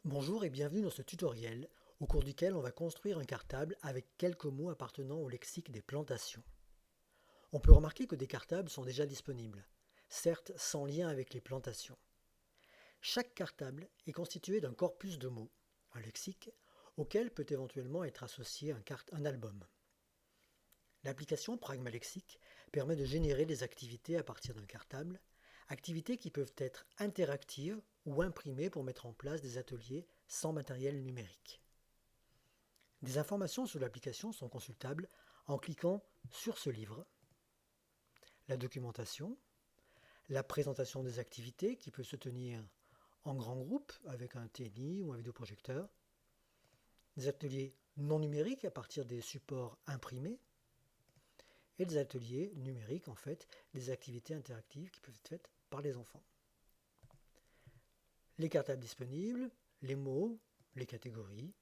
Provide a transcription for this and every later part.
Bonjour et bienvenue dans ce tutoriel au cours duquel on va construire un cartable avec quelques mots appartenant au lexique des plantations. On peut remarquer que des cartables sont déjà disponibles, certes sans lien avec les plantations. Chaque cartable est constitué d'un corpus de mots, un lexique, auquel peut éventuellement être associé un album. L'application Pragma-Lexique permet de générer des activités à partir d'un cartable, activités qui peuvent être interactives ou imprimées pour mettre en place des ateliers sans matériel numérique. Des informations sur l'application sont consultables en cliquant sur ce livre, la documentation, la présentation des activités qui peut se tenir en grand groupe avec un TNI ou un vidéoprojecteur, des ateliers non numériques à partir des supports imprimés, et des ateliers numériques, en fait, des activités interactives qui peuvent être faites par les enfants. Les cartables disponibles, les mots, les catégories,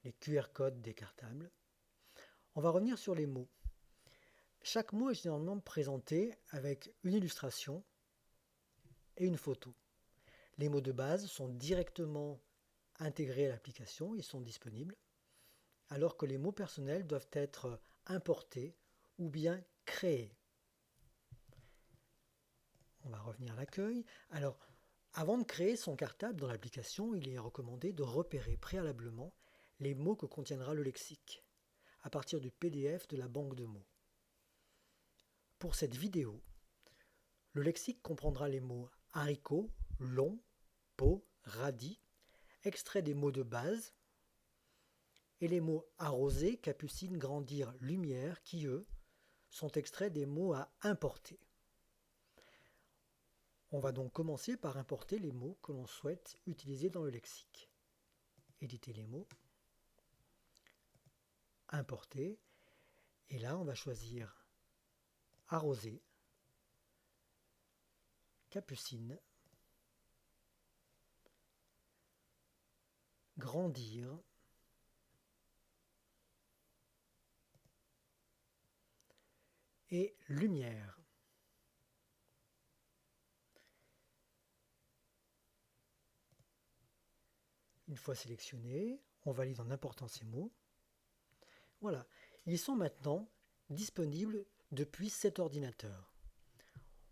les QR codes des cartables. On va revenir sur les mots. Chaque mot est généralement présenté avec une illustration et une photo. Les mots de base sont directement intégrés à l'application, ils sont disponibles, alors que les mots personnels doivent être importés ou bien créés. On va revenir à l'accueil. Alors, avant de créer son cartable dans l'application, il est recommandé de repérer préalablement les mots que contiendra le lexique, à partir du PDF de la banque de mots. Pour cette vidéo, le lexique comprendra les mots haricot, long, pot, radis, extraits des mots de base, et les mots arroser, capucine, grandir, lumière, qui eux sont extraits des mots à importer. On va donc commencer par importer les mots que l'on souhaite utiliser dans le lexique. Éditer les mots, importer, et là on va choisir arroser, capucine, grandir, et lumière. Une fois sélectionnés, on valide en important ces mots. Voilà, ils sont maintenant disponibles depuis cet ordinateur.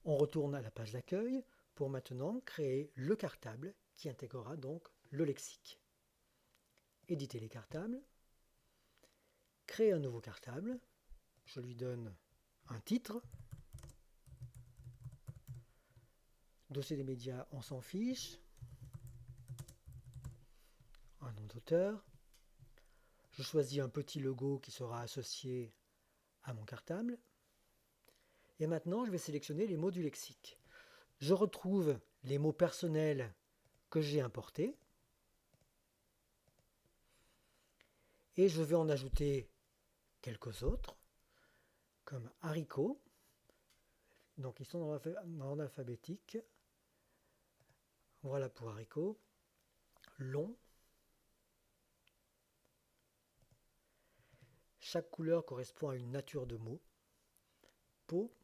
On retourne à la page d'accueil pour maintenant créer le cartable qui intégrera donc le lexique. Éditer les cartables, créer un nouveau cartable, je lui donne un titre, dossier des médias, on s'en fiche, un nom d'auteur, je choisis un petit logo qui sera associé à mon cartable, et maintenant je vais sélectionner les mots du lexique. Je retrouve les mots personnels que j'ai importés, et je vais en ajouter quelques autres, comme haricot, donc ils sont dans l'ordre alphabétique. Voilà pour haricot. Long. Chaque couleur correspond à une nature de mot. Pot.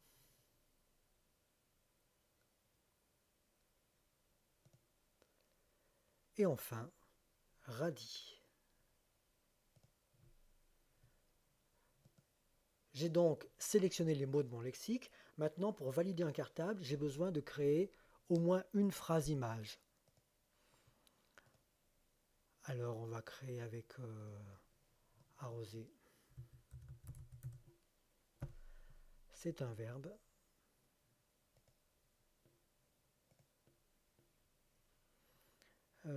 Et enfin, radis. J'ai donc sélectionné les mots de mon lexique. Maintenant, pour valider un cartable, j'ai besoin de créer au moins une phrase image. Alors, on va créer avec arroser. C'est un verbe.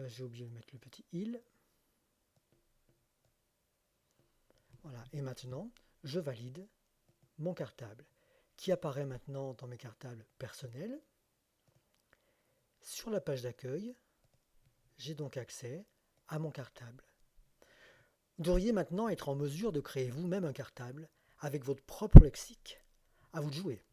J'ai oublié de mettre le petit il. Voilà. Et maintenant, je valide mon cartable, qui apparaît maintenant dans mes cartables personnels. Sur la page d'accueil, j'ai donc accès à mon cartable. Vous devriez maintenant être en mesure de créer vous-même un cartable avec votre propre lexique. À vous de jouer.